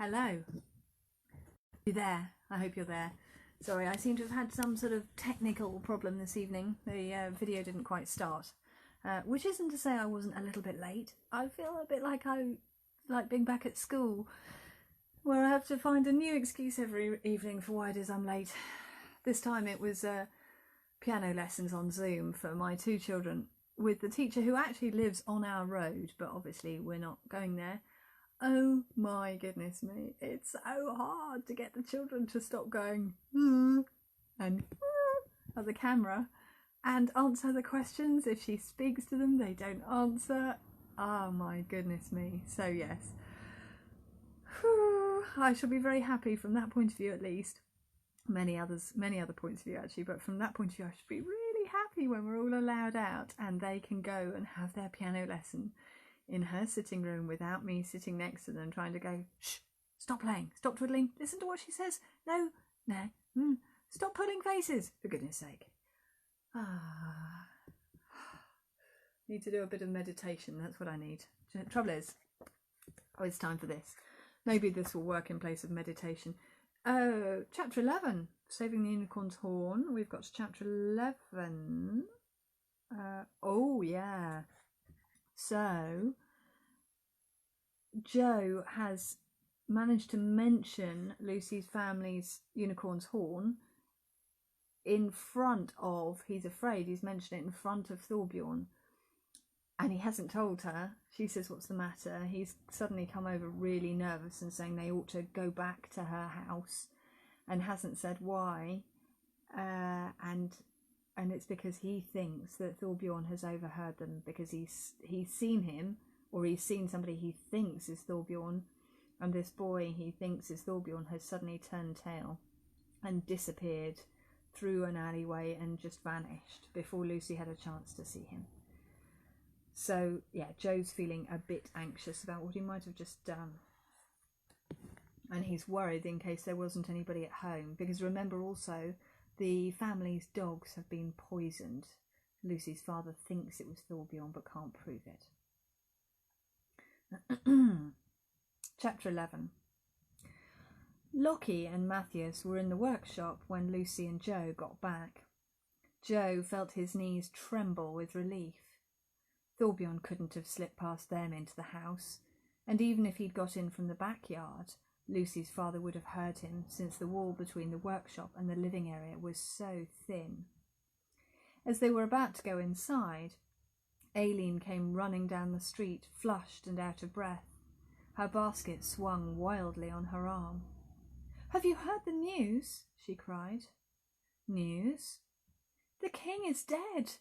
Hello. You there? I hope you're there. Sorry, I seem to have had some sort of technical problem this evening. The video didn't quite start, which isn't to say I wasn't a little bit late. I feel a bit like being back at school, where I have to find a new excuse every evening for why it is I'm late. This time it was piano lessons on Zoom for my two children with the teacher who actually lives on our road, but obviously we're not going there. Oh my goodness me, it's so hard to get the children to stop going and at the camera and answer the questions. If she speaks to them, they don't answer. Oh my goodness me. So yes, I shall be very happy from that point of view at least. Many other points of view actually, but from that point of view I should be really happy when we're all allowed out and they can go and have their piano lesson in her sitting room without me sitting next to them trying to go, shh, stop playing, stop twiddling, listen to what she says, no, stop pulling faces, for goodness sake. Need to do a bit of meditation, that's what I need. The trouble is, it's time for this. Maybe this will work in place of meditation. Chapter 11, Saving the Unicorn's Horn. We've got to chapter 11. Oh yeah. So, Jo has managed to mention Lucy's family's unicorn's horn in front of, he's afraid he's mentioned it in front of Thorbjorn. And he hasn't told her. She says, what's the matter? He's suddenly come over really nervous and saying they ought to go back to her house and hasn't said why. And it's because he thinks that Thorbjorn has overheard them because he's seen him, or he's seen somebody he thinks is Thorbjorn, and this boy he thinks is Thorbjorn has suddenly turned tail and disappeared through an alleyway and just vanished before Lucy had a chance to see him. So yeah, Jo's feeling a bit anxious about what he might have just done. And he's worried in case there wasn't anybody at home, because remember also, the family's dogs have been poisoned. Lucy's father thinks it was Thorbjorn but can't prove it. Chapter 11. Lockie and Matthias were in the workshop when Lucy and Jo got back. Jo felt his knees tremble with relief. Thorbjorn couldn't have slipped past them into the house, and even if he'd got in from the backyard, Lucy's father would have heard him, since the wall between the workshop and the living area was so thin. As they were about to go inside, Aileen came running down the street, flushed and out of breath. Her basket swung wildly on her arm. "Have you heard the news?" she cried. "News? The king is dead."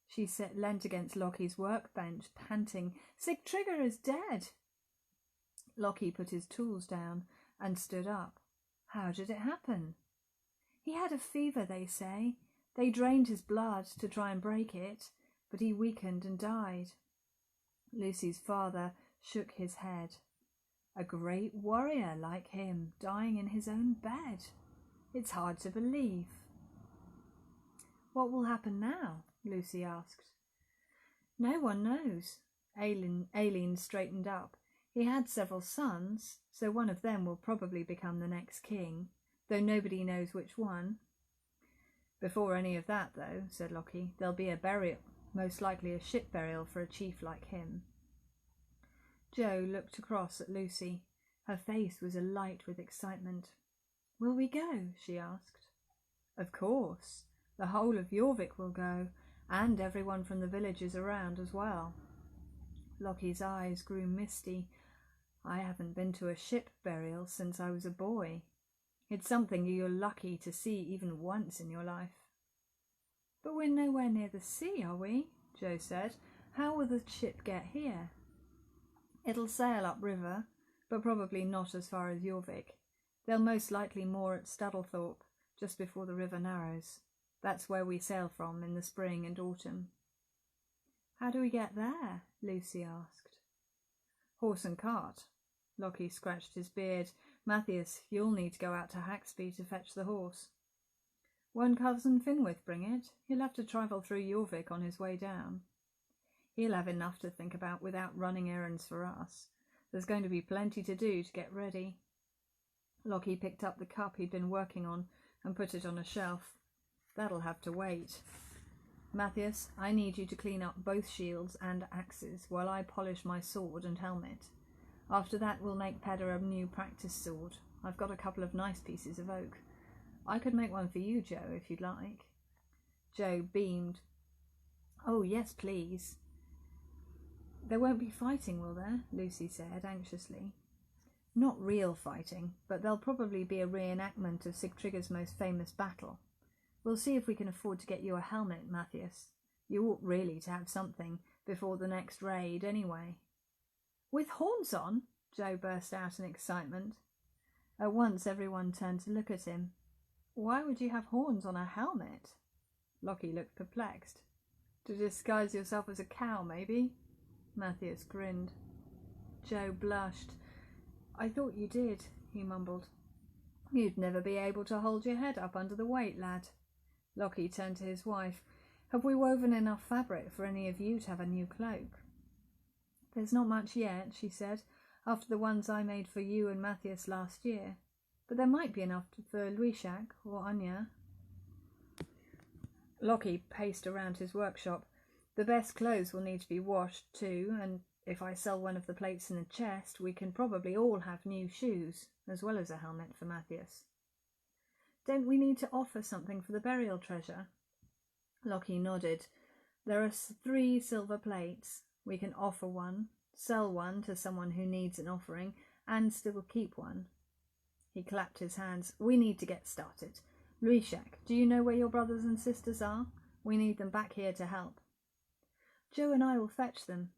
She leant against Lockie's workbench, panting. "Sigtryggur is dead." Lockie put his tools down and stood up. "How did it happen?" "He had a fever, they say. They drained his blood to try and break it, but he weakened and died." Lucy's father shook his head. "A great warrior like him dying in his own bed. It's hard to believe." "What will happen now?" Lucy asked. "No one knows." Aileen straightened up. "He had several sons, so one of them will probably become the next king, though nobody knows which one." "Before any of that, though," said Lockie, "there'll be a burial, most likely a ship burial for a chief like him." Jo looked across at Lucy. Her face was alight with excitement. "Will we go?" she asked. "Of course. The whole of Jorvik will go, and everyone from the villages around as well." Lockie's eyes grew misty. "I haven't been to a ship burial since I was a boy. It's something you're lucky to see even once in your life." "But we're nowhere near the sea, are we?" Jo said. "How will the ship get here?" "It'll sail upriver, but probably not as far as Jorvik. They'll most likely moor at Staddlethorpe, just before the river narrows. That's where we sail from in the spring and autumn." "How do we get there?" Lucy asked. "Horse and cart." Lockie scratched his beard. "Matthias, you'll need to go out to Haxby to fetch the horse." "Won't Cousin Finwith bring it? He'll have to travel through Jorvik on his way down." "He'll have enough to think about without running errands for us. There's going to be plenty to do to get ready. Lockie picked up the cup he'd been working on and put it on a shelf. That'll have to wait. Matthias, I need you to clean up both shields and axes while I polish my sword and helmet. After that we'll make Pedder a new practice sword. I've got a couple of nice pieces of oak. I could make one for you, Joe, if you'd like. Joe beamed. Oh, yes, please. There won't be fighting, will there? Lucy said anxiously. Not real fighting, but there'll probably be a reenactment of Sigtryg's most famous battle. We'll see if we can afford to get you a helmet, Matthias. You ought really to have something before the next raid, anyway. With horns on? Joe burst out in excitement. At once everyone turned to look at him. Why would you have horns on a helmet? Lockie looked perplexed. To disguise yourself as a cow, maybe? Matthias grinned. Joe blushed. I thought you did, he mumbled. You'd never be able to hold your head up under the weight, lad. Lockie turned to his wife. Have we woven enough fabric for any of you to have a new cloak? There's not much yet, she said, after the ones I made for you and Matthias last year. But there might be enough for Luishak or Anya. Lockie paced around his workshop. The best clothes will need to be washed too, and if I sell one of the plates in the chest, we can probably all have new shoes, as well as a helmet for Matthias. Don't we need to offer something for the burial treasure? Lockie nodded. There are 3 silver plates. We can offer one, sell one to someone who needs an offering, and still keep one. He clapped his hands. We need to get started. Luishak, do you know where your brothers and sisters are? We need them back here to help. Joe and I will fetch them.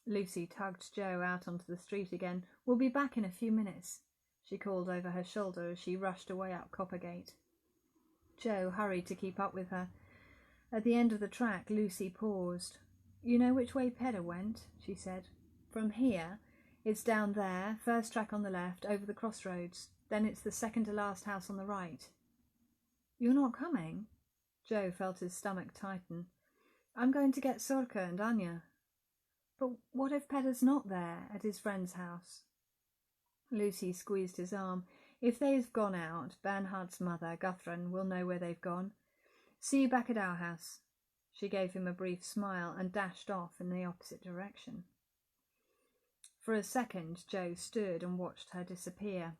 Lucy tugged Joe out onto the street again. We'll be back in a few minutes, she called over her shoulder as she rushed away up Coppergate. Joe hurried to keep up with her. At the end of the track, Lucy paused. You know which way Pedder went? She said. From here. It's down there, first track on the left, over the crossroads. Then it's the second to last house on the right. You're not coming? Joe felt his stomach tighten. I'm going to get Sorka and Anya. But what if Pedder's not there, at his friend's house? Lucy squeezed his arm. If they've gone out, Bernhardt's mother, Guthrun, will know where they've gone. See you back at our house. She gave him a brief smile and dashed off in the opposite direction. For a second, Joe stood and watched her disappear.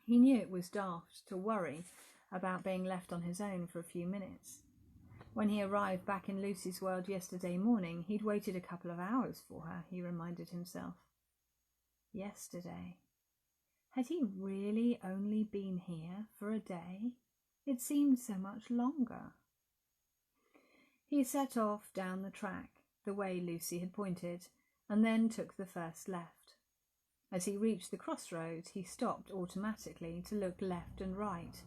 He knew it was daft to worry about being left on his own for a few minutes. When he arrived back in Lucy's world yesterday morning, he'd waited a couple of hours for her, he reminded himself. Yesterday. Had he really only been here for a day? It seemed so much longer. He set off down the track, the way Lucy had pointed, and then took the first left. As he reached the crossroads, he stopped automatically to look left and right,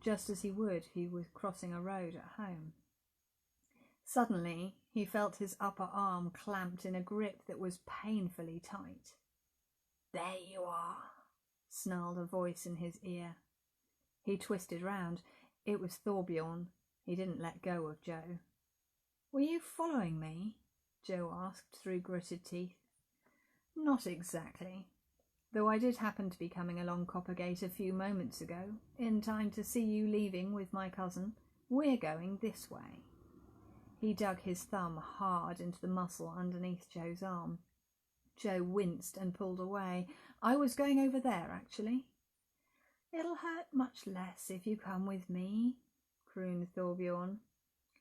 just as he would if he was crossing a road at home. Suddenly, he felt his upper arm clamped in a grip that was painfully tight. There you are, snarled a voice in his ear. He twisted round. It was Thorbjorn. He didn't let go of Joe. Were you following me? Joe asked through gritted teeth. Not exactly, though I did happen to be coming along Coppergate a few moments ago, in time to see you leaving with my cousin. We're going this way. He dug his thumb hard into the muscle underneath Joe's arm. Joe winced and pulled away. I was going over there, actually. It'll hurt much less if you come with me, crooned Thorbjorn.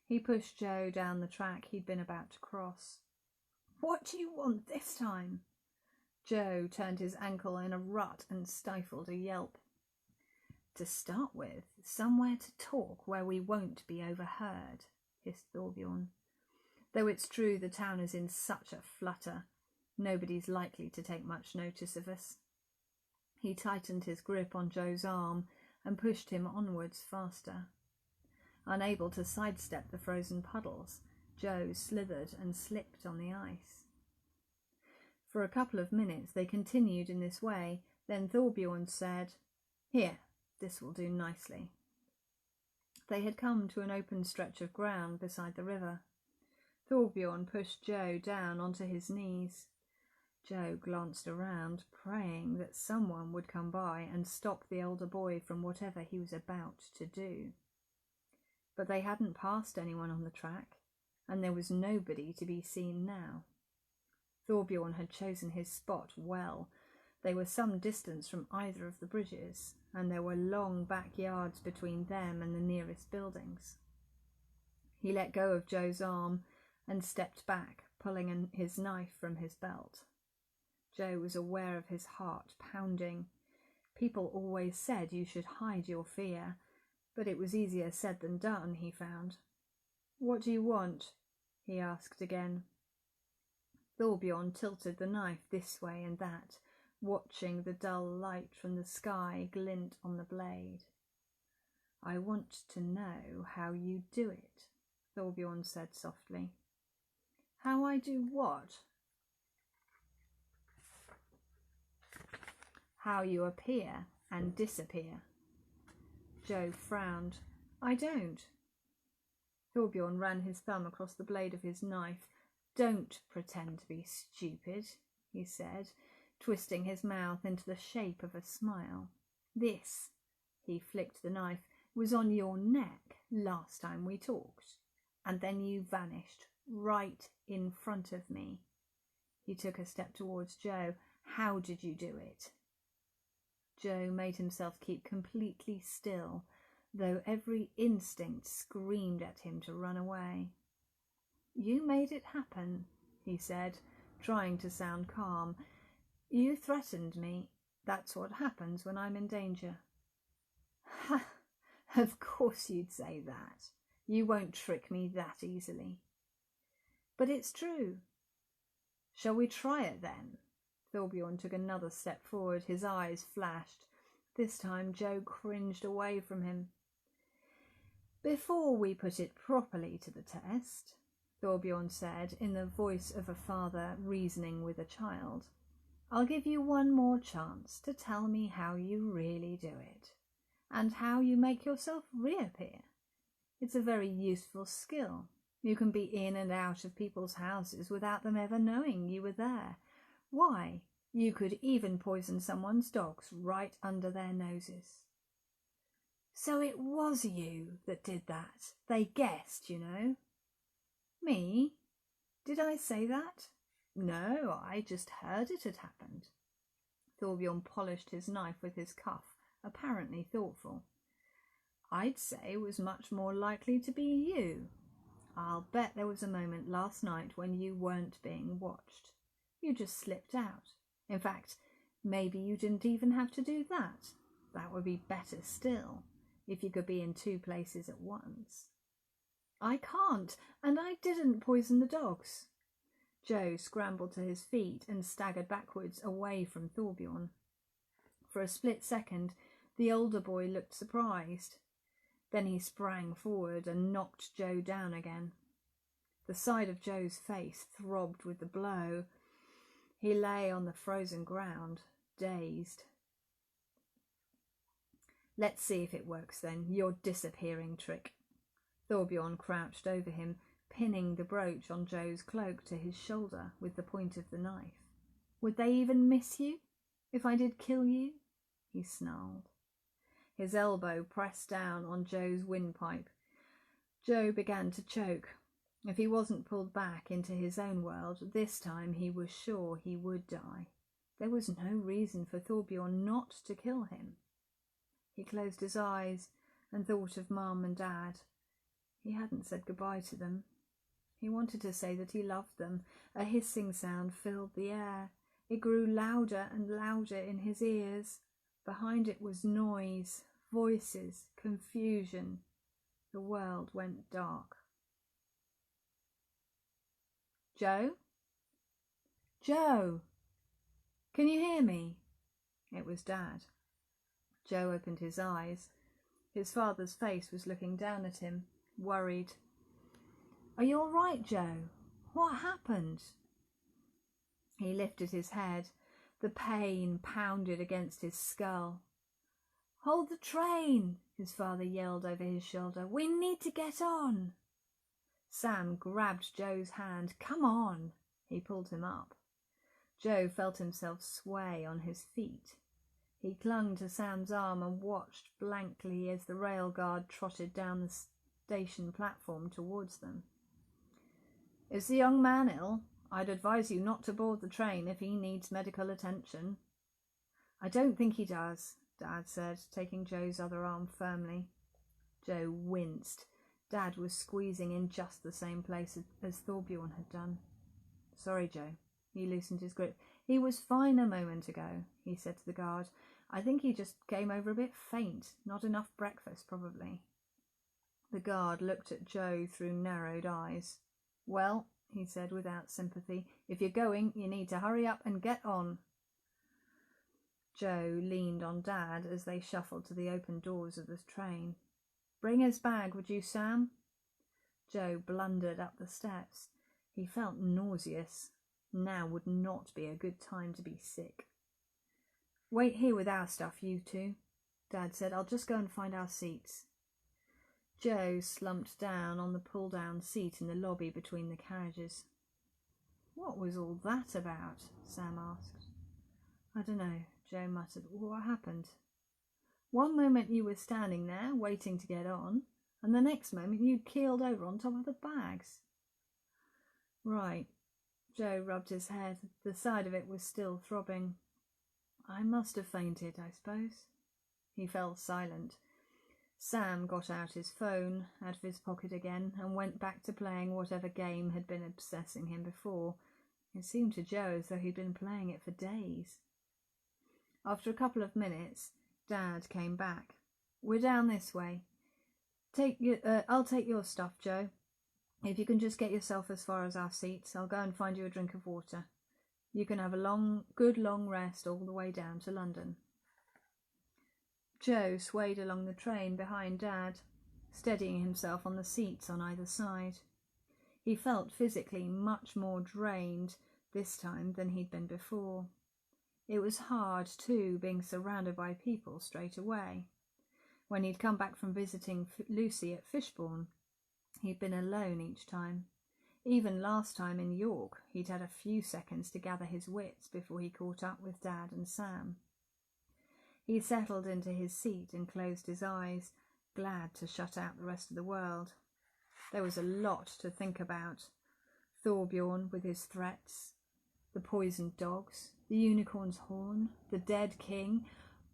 He pushed Joe down the track he'd been about to cross. What do you want this time? Joe turned his ankle in a rut and stifled a yelp. To start with, somewhere to talk where we won't be overheard, hissed Thorbjorn. Though it's true the town is in such a flutter, nobody's likely to take much notice of us. He tightened his grip on Joe's arm and pushed him onwards faster. Unable to sidestep the frozen puddles, Joe slithered and slipped on the ice. For a couple of minutes they continued in this way, then Thorbjorn said, Here, this will do nicely. They had come to an open stretch of ground beside the river. Thorbjorn pushed Joe down onto his knees. Joe glanced around, praying that someone would come by and stop the older boy from whatever he was about to do. But they hadn't passed anyone on the track, and there was nobody to be seen now. Thorbjorn had chosen his spot well. They were some distance from either of the bridges, and there were long backyards between them and the nearest buildings. He let go of Joe's arm and stepped back, pulling his knife from his belt. Joe was aware of his heart pounding. People always said you should hide your fear, but it was easier said than done, he found. "What do you want?" he asked again. Thorbjorn tilted the knife this way and that, watching the dull light from the sky glint on the blade. "I want to know how you do it," Thorbjorn said softly. "How I do what?" "How you appear and disappear." Joe frowned. "I don't." Thorbjorn ran his thumb across the blade of his knife. "Don't pretend to be stupid," he said, twisting his mouth into the shape of a smile. "This," he flicked the knife, "was on your neck last time we talked, and then you vanished right in front of me." He took a step towards Joe. "How did you do it?" Joe made himself keep completely still, though every instinct screamed at him to run away. "You made it happen," he said, trying to sound calm. "You threatened me. That's what happens when I'm in danger." "Ha! Of course you'd say that. You won't trick me that easily." "But it's true." "Shall we try it then?" Thorbjorn took another step forward. His eyes flashed. This time Joe cringed away from him. "Before we put it properly to the test," Thorbjorn said in the voice of a father reasoning with a child, "I'll give you one more chance to tell me how you really do it, and how you make yourself reappear. It's a very useful skill. You can be in and out of people's houses without them ever knowing you were there. Why, you could even poison someone's dogs right under their noses." "So it was you that did that. They guessed, you know." "Me? Did I say that?" "No, I just heard it had happened." Thorbjorn polished his knife with his cuff, apparently thoughtful. "I'd say it was much more likely to be you. I'll bet there was a moment last night when you weren't being watched. You just slipped out. In fact, maybe you didn't even have to do that. That would be better still, if you could be in two places at once." "I can't, and I didn't poison the dogs." Joe scrambled to his feet and staggered backwards away from Thorbjorn. For a split second, the older boy looked surprised. Then he sprang forward and knocked Joe down again. The side of Joe's face throbbed with the blow. He lay on the frozen ground, dazed. "Let's see if it works then, your disappearing trick." Thorbjorn crouched over him, pinning the brooch on Joe's cloak to his shoulder with the point of the knife. "Would they even miss you if I did kill you?" he snarled. His elbow pressed down on Joe's windpipe. Joe began to choke. If he wasn't pulled back into his own world, this time he was sure he would die. There was no reason for Thorbjorn not to kill him. He closed his eyes and thought of Mum and Dad. He hadn't said goodbye to them. He wanted to say that he loved them. A hissing sound filled the air. It grew louder and louder in his ears. Behind it was noise, voices, confusion. The world went dark. "Joe? Joe! Can you hear me?" It was Dad. Joe opened his eyes. His father's face was looking down at him, worried. "Are you all right, Joe? What happened?" He lifted his head. The pain pounded against his skull. "Hold the train!" his father yelled over his shoulder. "We need to get on!" Sam grabbed Joe's hand. "Come on!" He pulled him up. Joe felt himself sway on his feet. He clung to Sam's arm and watched blankly as the rail guard trotted down the station platform towards them. "Is the young man ill? I'd advise you not to board the train if he needs medical attention." "I don't think he does," Dad said, taking Joe's other arm firmly. Joe winced. Dad was squeezing in just the same place as Thorbjorn had done. "Sorry, Joe." He loosened his grip. "He was fine a moment ago," he said to the guard. "I think he just came over a bit faint. Not enough breakfast, probably." The guard looked at Joe through narrowed eyes. "Well," he said without sympathy, "if you're going, you need to hurry up and get on." Joe leaned on Dad as they shuffled to the open doors of the train. "Bring his bag, would you, Sam?" Joe blundered up the steps. He felt nauseous. Now would not be a good time to be sick. "Wait here with our stuff, you two," Dad said. "I'll just go and find our seats." Joe slumped down on the pull-down seat in the lobby between the carriages. "What was all that about?" Sam asked. "I don't know," Joe muttered. "What happened?" "One moment you were standing there, waiting to get on, and the next moment you keeled over on top of the bags." "Right." Joe rubbed his head. The side of it was still throbbing. "I must have fainted, I suppose." He fell silent. Sam got out his phone, out of his pocket again, and went back to playing whatever game had been obsessing him before. It seemed to Joe as though he'd been playing it for days. After a couple of minutes, Dad came back. "We're down this way. I'll take your stuff, Joe. If you can just get yourself as far as our seats, I'll go and find you a drink of water. You can have a good long rest all the way down to London." Joe swayed along the train behind Dad, steadying himself on the seats on either side. He felt physically much more drained this time than he'd been before. It was hard, too, being surrounded by people straight away. When he'd come back from visiting Lucy at Fishbourne, he'd been alone each time. Even last time in York, he'd had a few seconds to gather his wits before he caught up with Dad and Sam. He settled into his seat and closed his eyes, glad to shut out the rest of the world. There was a lot to think about. Thorbjorn with his threats, the poisoned dogs, the unicorn's horn, the dead king,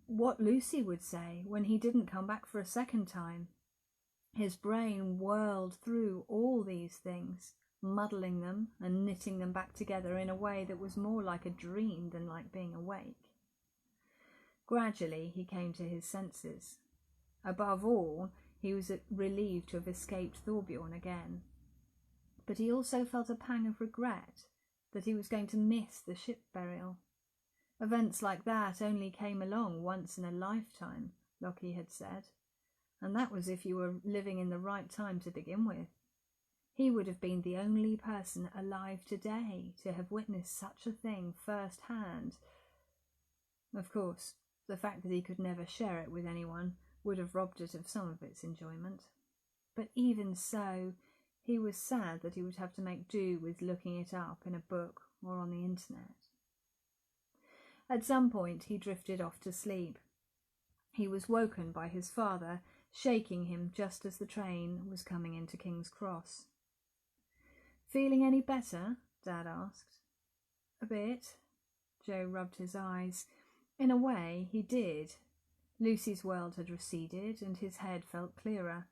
what Lucy would say when he didn't come back for a second time. His brain whirled through all these things, muddling them and knitting them back together in a way that was more like a dream than like being awake. Gradually he came to his senses. Above all, he was relieved to have escaped Thorbjorn again. But he also felt a pang of regret that he was going to miss the ship burial. Events like that only came along once in a lifetime, Lockie had said, and that was if you were living in the right time to begin with. He would have been the only person alive today to have witnessed such a thing firsthand. Of course, the fact that he could never share it with anyone would have robbed it of some of its enjoyment. But even so, he was sad that he would have to make do with looking it up in a book or on the internet. At some point he drifted off to sleep. He was woken by his father, shaking him just as the train was coming into King's Cross. "Feeling any better?" Dad asked. "A bit." Joe rubbed his eyes. In a way, he did. Lucy's world had receded, and his head felt clearer.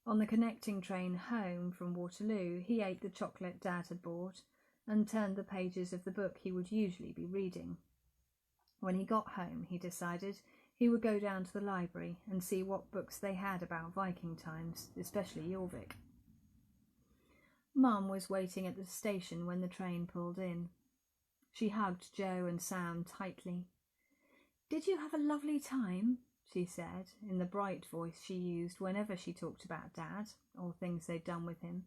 On the connecting train home from Waterloo, he ate the chocolate Dad had bought and turned the pages of the book he would usually be reading. When he got home, he decided he would go down to the library and see what books they had about Viking times, especially Jorvik. Mum was waiting at the station when the train pulled in. She hugged Joe and Sam tightly. "Did you have a lovely time?" she said, in the bright voice she used whenever she talked about Dad or things they'd done with him.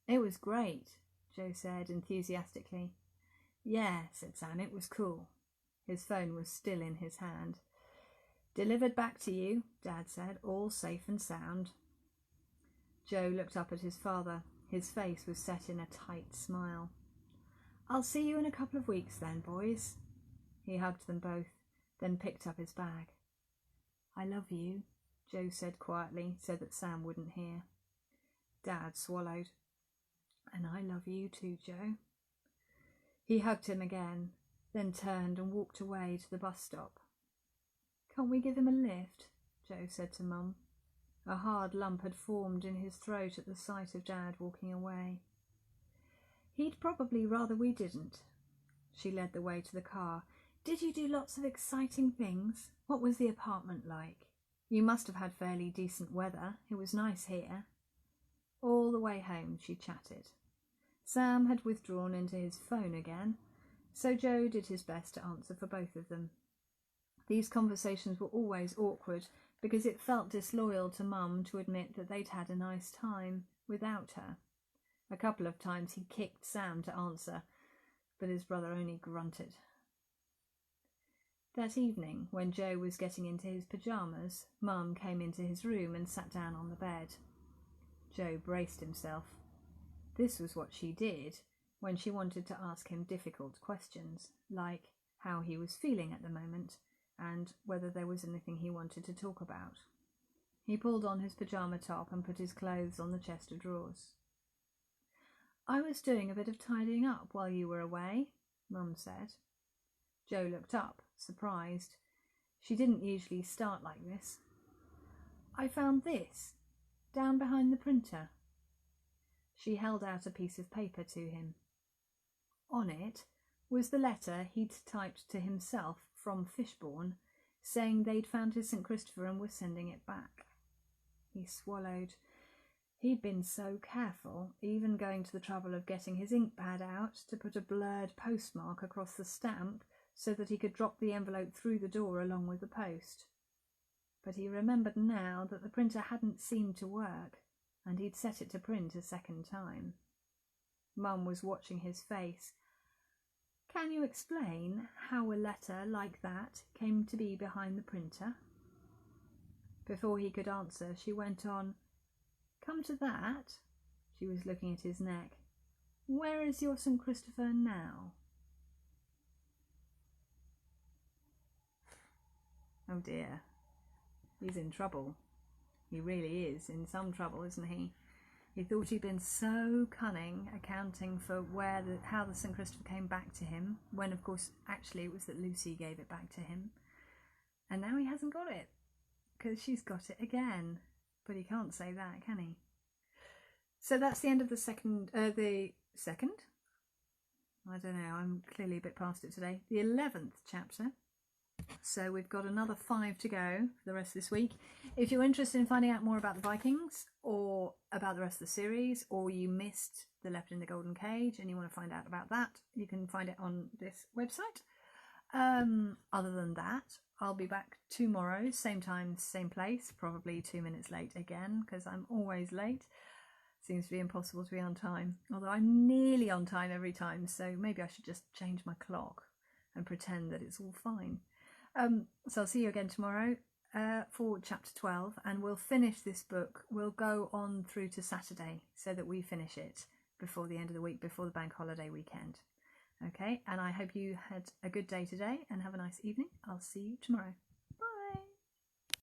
"It was great," Joe said enthusiastically. "Yeah," said Sam, "it was cool." His phone was still in his hand. "Delivered back to you," Dad said, "all safe and sound." Joe looked up at his father. His face was set in a tight smile. I'll see you in a couple of weeks then, boys. He hugged them both, then picked up his bag. I love you, Joe said quietly, so that Sam wouldn't hear. Dad swallowed. And I love you too, Joe. He hugged him again, then turned and walked away to the bus stop. Can't we give him a lift? Joe said to Mum. A hard lump had formed in his throat at the sight of Dad walking away. He'd probably rather we didn't. She led the way to the car. Did you do lots of exciting things? What was the apartment like? You must have had fairly decent weather. It was nice here. All the way home she chatted. Sam had withdrawn into his phone again, so Joe did his best to answer for both of them. These conversations were always awkward because it felt disloyal to Mum to admit that they'd had a nice time without her. A couple of times he kicked Sam to answer, but his brother only grunted. That evening, when Joe was getting into his pyjamas, Mum came into his room and sat down on the bed. Joe braced himself. This was what she did when she wanted to ask him difficult questions, like how he was feeling at the moment and whether there was anything he wanted to talk about. He pulled on his pyjama top and put his clothes on the chest of drawers. I was doing a bit of tidying up while you were away, Mum said. Joe looked up, surprised. She didn't usually start like this. I found this, down behind the printer. She held out a piece of paper to him. On it was the letter he'd typed to himself from Fishbourne, saying they'd found his St. Christopher and were sending it back. He swallowed. He'd been so careful, even going to the trouble of getting his ink pad out to put a blurred postmark across the stamp so that he could drop the envelope through the door along with the post. But he remembered now that the printer hadn't seemed to work, and he'd set it to print a second time. Mum was watching his face. Can you explain how a letter like that came to be behind the printer? Before he could answer, she went on, Come to that, she was looking at his neck. Where is your St. Christopher now? Oh dear, he's in trouble. He really is in some trouble, isn't he? He thought he'd been so cunning accounting for how the St. Christopher came back to him, when of course actually it was that Lucy gave it back to him. And now he hasn't got it, because she's got it again. But he can't say that, can he? So that's the end of the second? I don't know, I'm clearly a bit past it today. The 11th chapter. So we've got another 5 to go for the rest of this week. If you're interested in finding out more about the Vikings or about the rest of the series, or you missed The Leopard in the Golden Cage and you want to find out about that, you can find it on this website. Other than that, I'll be back tomorrow, same time, same place, probably 2 minutes late again, because I'm always late. Seems to be impossible to be on time, although I'm nearly on time every time, so maybe I should just change my clock and pretend that it's all fine. So I'll see you again tomorrow for chapter 12, and we'll finish this book. We'll go on through to Saturday so that we finish it before the end of the week, before the bank holiday weekend. Okay, and I hope you had a good day today and have a nice evening. I'll see you tomorrow.